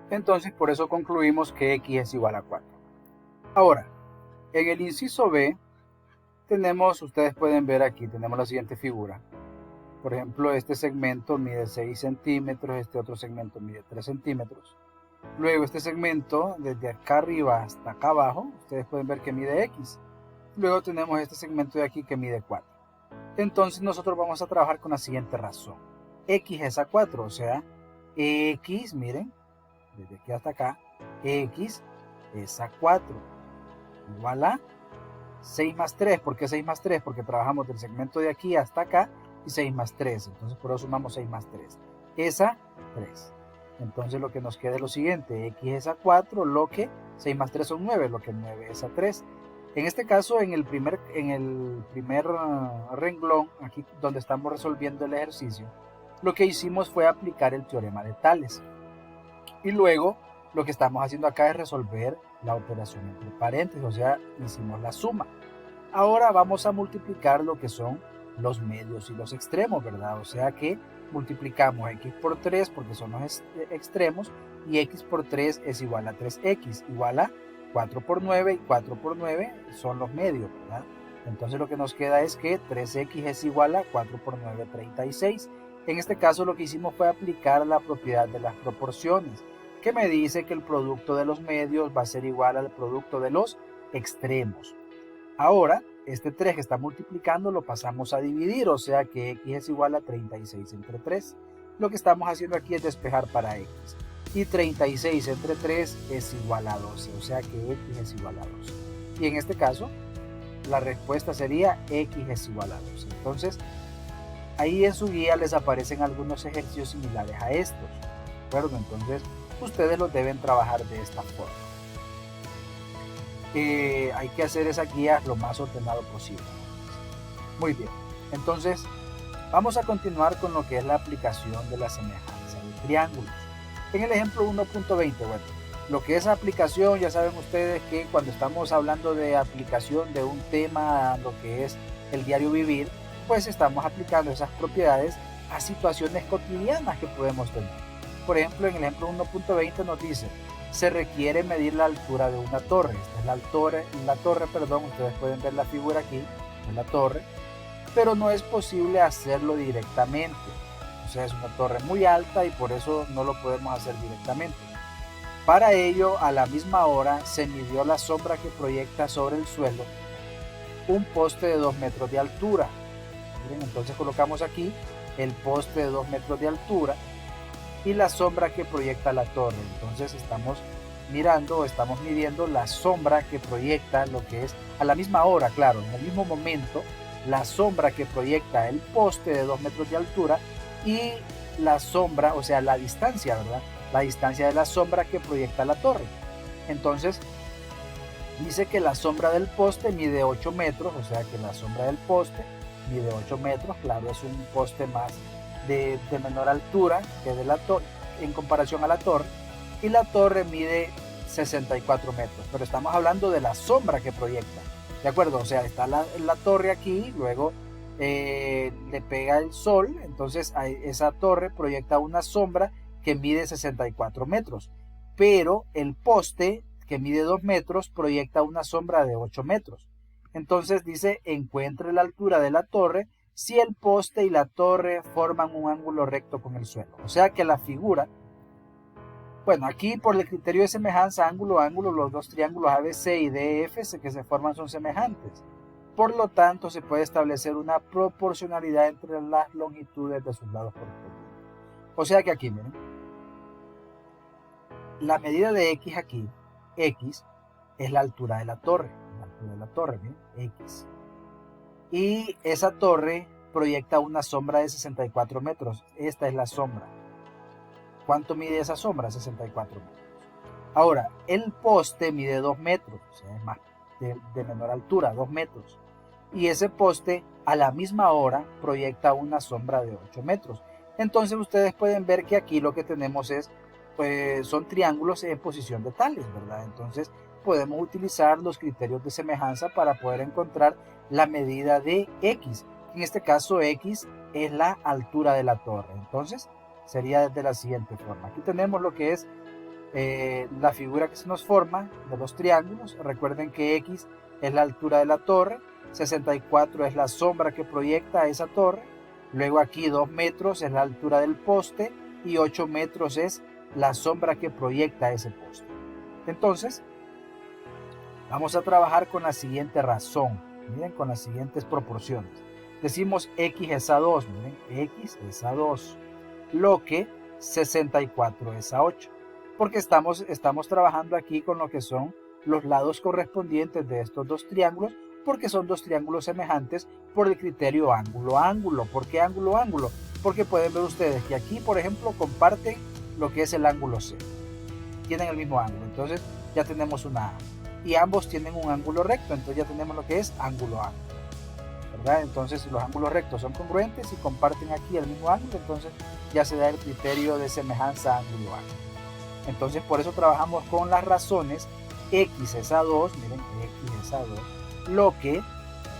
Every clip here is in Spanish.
Entonces por eso concluimos que x es igual a 4. Ahora, en el inciso B tenemos, ustedes pueden ver aquí, tenemos la siguiente figura. Por ejemplo, este segmento mide 6 centímetros, este otro segmento mide 3 centímetros. Luego este segmento, desde acá arriba hasta acá abajo, ustedes pueden ver que mide x. Luego tenemos este segmento de aquí que mide 4. Entonces nosotros vamos a trabajar con la siguiente razón. X es a 4, o sea, x, miren, desde aquí hasta acá, x es a 4, igual a 6 más 3. ¿Por qué 6 más 3? Porque trabajamos del segmento de aquí hasta acá y 6 más 3. Entonces por eso sumamos 6 más 3. Es a 3. Entonces lo que nos queda es lo siguiente. X es a 4, lo que 6 más 3 son 9, lo que 9 es a 3. En este caso, en el primer renglón, aquí donde estamos resolviendo el ejercicio, lo que hicimos fue aplicar el teorema de Tales. Y luego lo que estamos haciendo acá es resolver la operación entre paréntesis, o sea, hicimos la suma. Ahora vamos a multiplicar lo que son los medios y los extremos, ¿verdad? O sea que multiplicamos x por 3 porque son los extremos y x por 3 es igual a 3x, igual a 4 por 9 y 4 por 9 son los medios, ¿verdad? Entonces lo que nos queda es que 3x es igual a 4 por 9, 36. En este caso lo que hicimos fue aplicar la propiedad de las proporciones, que me dice que el producto de los medios va a ser igual al producto de los extremos. Ahora, este 3 que está multiplicando lo pasamos a dividir, o sea que x es igual a 36 entre 3. Lo que estamos haciendo aquí es despejar para x. Y 36 entre 3 es igual a 12, o sea que x es igual a 12. Y en este caso, la respuesta sería x es igual a 12. Entonces, ahí en su guía les aparecen algunos ejercicios similares a estos, ¿de acuerdo? Entonces, ustedes los deben trabajar de esta forma. Hay que hacer esa guía lo más ordenado posible. Muy bien, entonces vamos a continuar con lo que es la aplicación de la semejanza de triángulos. En el ejemplo 1.20, bueno, lo que es aplicación, ya saben ustedes que cuando estamos hablando de aplicación de un tema, lo que es el diario vivir, pues estamos aplicando esas propiedades a situaciones cotidianas que podemos tener. Por ejemplo, en el ejemplo 1.20 nos dice, se requiere medir la altura de una torre. Esta es la torre, ustedes pueden ver la figura aquí, de la torre, pero no es posible hacerlo directamente. O sea, es una torre muy alta y por eso no lo podemos hacer directamente. Para ello, a la misma hora, se midió la sombra que proyecta sobre el suelo un poste de 2 metros de altura. Miren, entonces colocamos aquí el poste de 2 metros de altura y la sombra que proyecta la torre. Entonces estamos midiendo la sombra que proyecta lo que es a la misma hora, claro, en el mismo momento, la sombra que proyecta el poste de 2 metros de altura y la sombra, o sea, la distancia, ¿verdad? La distancia de la sombra que proyecta la torre. Entonces, dice que la sombra del poste mide 8 metros, o sea que la sombra del poste mide 8 metros, claro, es un poste más de menor altura que de la torre en comparación a la torre, y la torre mide 64 metros, pero estamos hablando de la sombra que proyecta, ¿de acuerdo? O sea, está la torre aquí, luego le pega el sol, entonces esa torre proyecta una sombra que mide 64 metros, pero el poste que mide 2 metros proyecta una sombra de 8 metros. Entonces dice, encuentre la altura de la torre si el poste y la torre forman un ángulo recto con el suelo. O sea que la figura, bueno, aquí por el criterio de semejanza, ángulo a ángulo, los dos triángulos ABC y DF que se forman son semejantes. Por lo tanto, se puede establecer una proporcionalidad entre las longitudes de sus lados correspondientes. O sea que aquí, miren, la medida de X aquí, X, es la altura de la torre. La altura de la torre, miren, X. Y esa torre proyecta una sombra de 64 metros. Esta es la sombra. ¿Cuánto mide esa sombra? 64 metros. Ahora, el poste mide 2 metros, o sea, es más de menor altura, 2 metros. Y ese poste a la misma hora proyecta una sombra de 8 metros. Entonces ustedes pueden ver que aquí lo que tenemos es, pues, son triángulos en posición de tales, ¿verdad? Entonces podemos utilizar los criterios de semejanza para poder encontrar la medida de X. En este caso X es la altura de la torre. Entonces sería de la siguiente forma. Aquí tenemos lo que es la figura que se nos forma de los triángulos. Recuerden que X es la altura de la torre, 64 es la sombra que proyecta a esa torre, luego aquí 2 metros es la altura del poste y 8 metros es la sombra que proyecta a ese poste. Entonces, vamos a trabajar con la siguiente razón, miren, con las siguientes proporciones. Decimos X es a 2, miren, X es a 2, lo que 64 es a 8, porque estamos trabajando aquí con lo que son los lados correspondientes de estos dos triángulos, porque son dos triángulos semejantes por el criterio ángulo-ángulo. ¿Por qué ángulo-ángulo? Porque pueden ver ustedes que aquí, por ejemplo, comparten lo que es el ángulo C. Tienen el mismo ángulo, entonces ya tenemos una A. Y ambos tienen un ángulo recto, entonces ya tenemos lo que es ángulo-ángulo, ¿verdad? Entonces los ángulos rectos son congruentes y comparten aquí el mismo ángulo, entonces ya se da el criterio de semejanza ángulo-ángulo. Entonces por eso trabajamos con las razones X es a 2, miren, X es a 2, lo que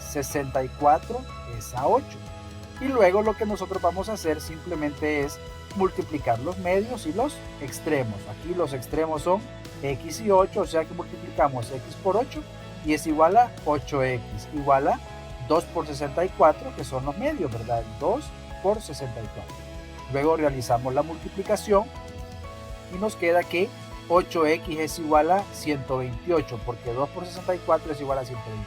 64 es a 8. Y luego lo que nosotros vamos a hacer simplemente es multiplicar los medios y los extremos. Aquí los extremos son X y 8, o sea que multiplicamos X por 8 y es igual a 8X, igual a 2 por 64, que son los medios, ¿verdad? 2 por 64. Luego realizamos la multiplicación y nos queda que 8X es igual a 128, porque 2 por 64 es igual a 128.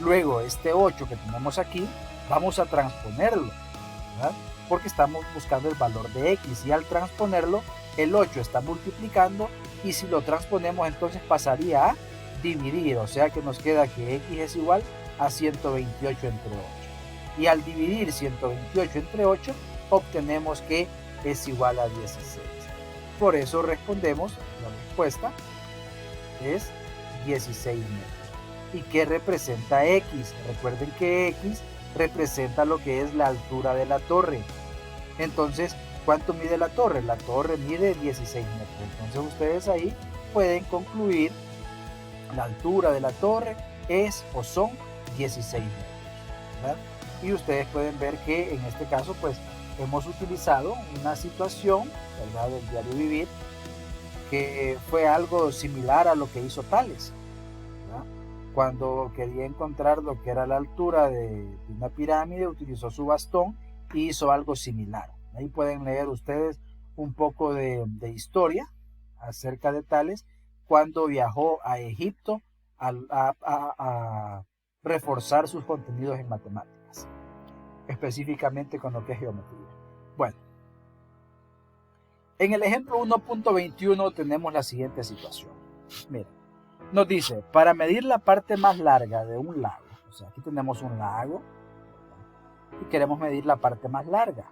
Luego este 8 que tenemos aquí, vamos a transponerlo, ¿verdad? Porque estamos buscando el valor de X, y al transponerlo, el 8 está multiplicando, y si lo transponemos entonces pasaría a dividir, o sea que nos queda que X es igual a 128 entre 8. Y al dividir 128 entre 8, obtenemos que es igual a 16. Por eso respondemos, la respuesta es 16 metros. ¿Y qué representa X? Recuerden que X representa lo que es la altura de la torre. Entonces, ¿cuánto mide la torre? La torre mide 16 metros. Entonces ustedes ahí pueden concluir la altura de la torre es o son 16 metros, ¿verdad? Y ustedes pueden ver que en este caso pues hemos utilizado una situación, ¿verdad?, del diario vivir, que fue algo similar a lo que hizo Tales, ¿verdad? Cuando quería encontrar lo que era la altura de una pirámide, utilizó su bastón y hizo algo similar. Ahí pueden leer ustedes un poco de historia acerca de Tales cuando viajó a Egipto a reforzar sus contenidos en matemáticas, específicamente con lo que es geometría. Bueno, en el ejemplo 1.21 tenemos la siguiente situación. Miren, nos dice, para medir la parte más larga de un lago, o sea, aquí tenemos un lago y queremos medir la parte más larga.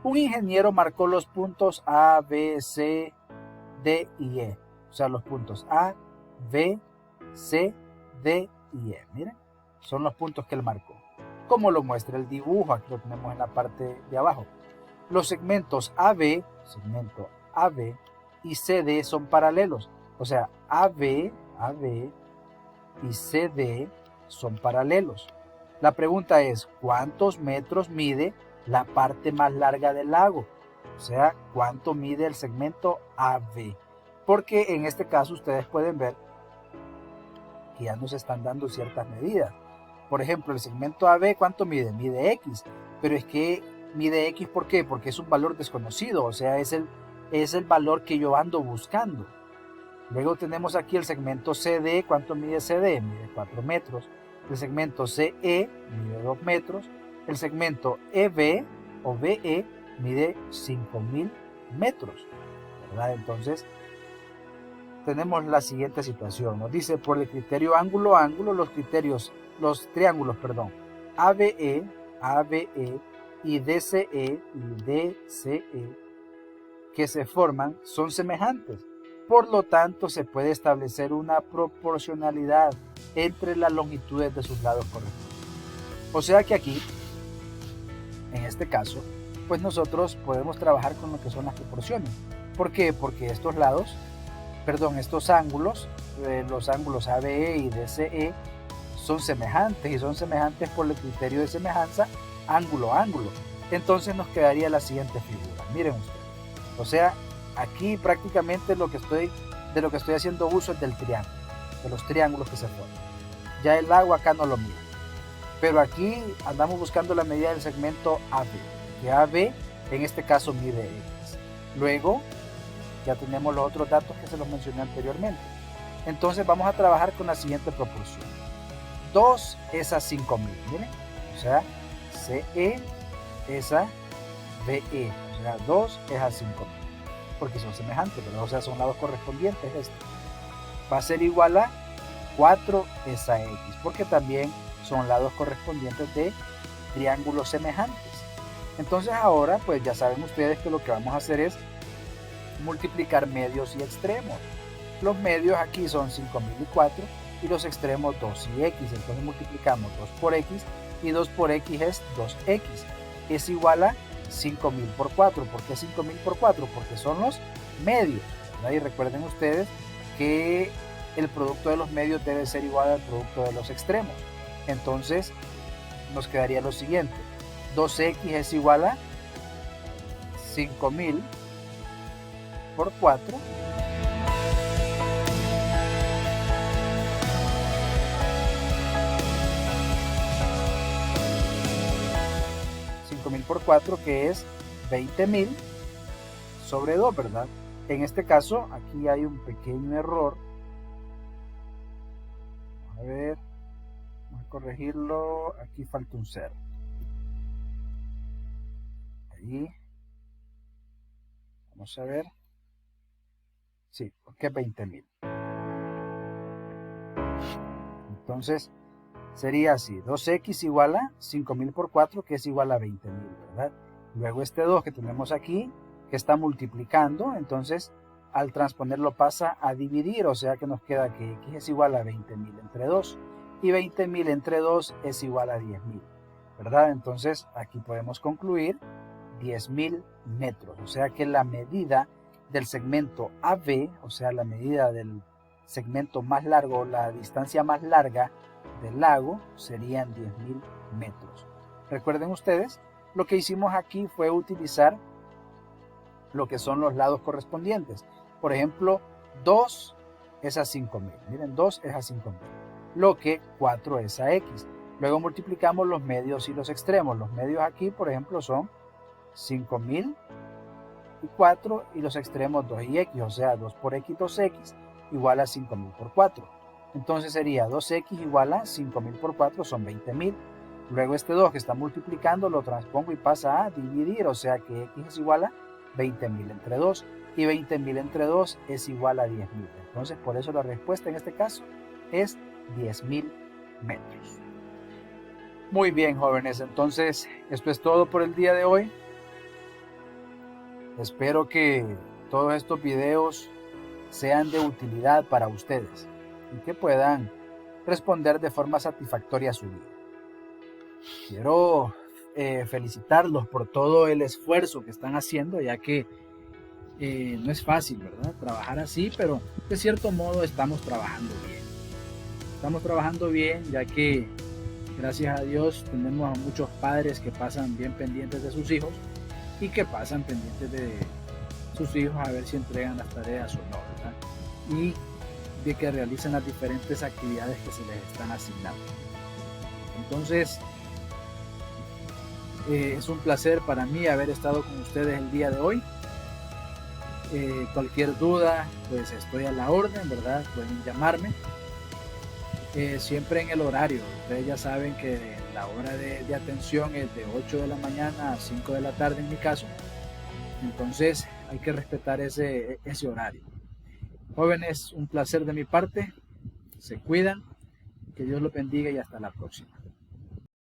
Un ingeniero marcó los puntos A, B, C, D y E. O sea, los puntos A, B, C, D y E. Miren, son los puntos que él marcó. Como lo muestra el dibujo, aquí lo tenemos en la parte de abajo. Los segmentos AB, segmento AB y CD son paralelos. O sea, AB y CD son paralelos. La pregunta es, ¿cuántos metros mide la parte más larga del lago? O sea, ¿cuánto mide el segmento AB? Porque en este caso ustedes pueden ver que ya nos están dando ciertas medidas. Por ejemplo, el segmento AB, ¿cuánto mide? Mide X. Pero es que mide X, ¿por qué? Porque es un valor desconocido, o sea, es el valor que yo ando buscando. Luego tenemos aquí el segmento CD, ¿cuánto mide CD? Mide 4 metros. El segmento CE mide 2 metros. El segmento EB o BE mide 5000 metros, ¿verdad? Entonces, tenemos la siguiente situación. Nos dice, por el criterio ángulo-ángulo, los triángulos, ABE y DCE y DCE que se forman son semejantes. Por lo tanto, se puede establecer una proporcionalidad entre las longitudes de sus lados correspondientes. O sea que aquí, en este caso, pues nosotros podemos trabajar con lo que son las proporciones. ¿Por qué? Porque estos ángulos, los ángulos ABE y DCE, son semejantes y son semejantes por el criterio de semejanza ángulo-ángulo. Entonces nos quedaría la siguiente figura. Miren ustedes. O sea, aquí prácticamente de lo que estoy haciendo uso es del triángulo, de los triángulos que se forman. Ya el lago acá no lo mide, pero aquí andamos buscando la medida del segmento AB, que AB en este caso mide X. Luego ya tenemos los otros datos que se los mencioné anteriormente. Entonces vamos a trabajar con la siguiente proporción. 2 es a 5000, miren, o sea, CE es a BE, o sea, 2 es a 5000, porque son semejantes, ¿verdad? O sea, son lados correspondientes. Va a ser igual a 4 es a X, porque también son lados correspondientes de triángulos semejantes. Entonces ahora, pues ya saben ustedes que lo que vamos a hacer es multiplicar medios y extremos. Los medios aquí son 5004 y los extremos 2 y X. Entonces multiplicamos 2 por X y 2 por X es 2X. Es igual a 5000 por 4. ¿Por qué 5000 por 4? Porque son los medios, ¿verdad? Y recuerden ustedes que el producto de los medios debe ser igual al producto de los extremos. Entonces nos quedaría lo siguiente. 2X es igual a 5000 por 4. Por 4, que es 20.000 sobre 2, ¿verdad? En este caso, aquí hay un pequeño error. A ver, vamos a corregirlo. Aquí falta un 0. Ahí. Vamos a ver. Sí, porque es 20.000. Entonces, sería así, 2X igual a 5000 por 4, que es igual a 20.000, ¿verdad? Luego este 2 que tenemos aquí, que está multiplicando, entonces al transponerlo pasa a dividir, o sea que nos queda que X es igual a 20.000 entre 2, y 20.000 entre 2 es igual a 10.000, ¿verdad? Entonces aquí podemos concluir 10.000 metros, o sea que la medida del segmento AB, o sea la medida del segmento más largo, la distancia más larga del lago, serían 10.000 metros. Recuerden ustedes, lo que hicimos aquí fue utilizar lo que son los lados correspondientes. Por ejemplo, 2 es a 5000. Miren, 2 es a 5000. Lo que 4 es a X. Luego multiplicamos los medios y los extremos. Los medios aquí, por ejemplo, son 5000 y 4 y los extremos 2 y X. O sea, 2 por X, 2X igual a 5000 por 4. Entonces sería 2X igual a 5000 por 4 son 20.000. Luego este 2 que está multiplicando lo transpongo y pasa a dividir, o sea que X es igual a 20.000 entre 2 y 20.000 entre 2 es igual a 10.000. Entonces por eso la respuesta en este caso es 10.000 metros. Muy bien, jóvenes, entonces esto es todo por el día de hoy. Espero que todos estos videos sean de utilidad para ustedes y que puedan responder de forma satisfactoria a su vida. Quiero felicitarlos por todo el esfuerzo que están haciendo, ya que no es fácil, ¿verdad? Trabajar así, pero de cierto modo estamos trabajando bien. Estamos trabajando bien, ya que gracias a Dios tenemos a muchos padres que pasan bien pendientes de sus hijos y que pasan pendientes de sus hijos a ver si entregan las tareas o no, ¿verdad? Y de que realicen las diferentes actividades que se les están asignando. Entonces, es un placer para mí haber estado con ustedes el día de hoy. Cualquier duda, pues estoy a la orden, ¿verdad? Pueden llamarme. Siempre en el horario. Ustedes ya saben que la hora de atención es de 8 de la mañana a 5 de la tarde en mi caso. Entonces hay que respetar ese horario. Jóvenes, un placer de mi parte. Se cuidan. Que Dios los bendiga y hasta la próxima.